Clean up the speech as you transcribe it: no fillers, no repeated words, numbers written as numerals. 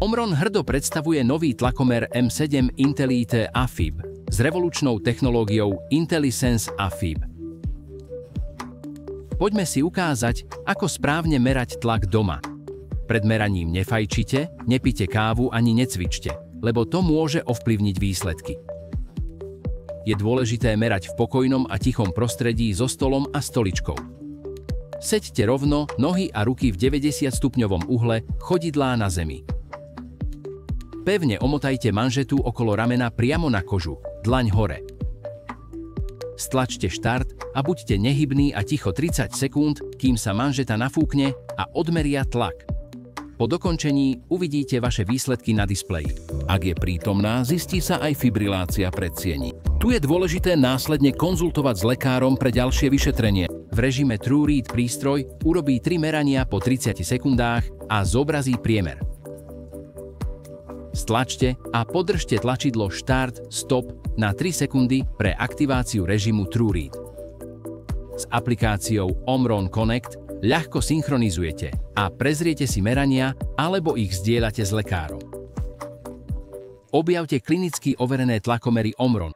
Omron hrdo predstavuje nový tlakomer M7 Intelite AFib s revolučnou technológiou IntelliSense AFib. Poďme si ukázať, ako správne merať tlak doma. Pred meraním nefajčite, nepite kávu ani necvičte, lebo to môže ovplyvniť výsledky. Je dôležité merať v pokojnom a tichom prostredí so stolom a stoličkou. Seďte rovno, nohy a ruky v 90-stupňovom uhle, chodidlá na zemi. Pevne omotajte manžetu okolo ramena priamo na kožu, dlaň hore. Stlačte štart a buďte nehybní a ticho 30 sekúnd, kým sa manžeta nafúkne a odmeria tlak. Po dokončení uvidíte vaše výsledky na displeji. Ak je prítomná, zistí sa aj fibrilácia predsiení. Tu je dôležité následne konzultovať s lekárom pre ďalšie vyšetrenie. V režime TrueRead prístroj urobí 3 merania po 30 sekundách a zobrazí priemer. Stlačte a podržte tlačidlo Start, Stop na 3 sekundy pre aktiváciu režimu TrueRead. S aplikáciou Omron Connect ľahko synchronizujete a prezriete si merania alebo ich zdieľate s lekárom. Objavte klinicky overené tlakomery Omron.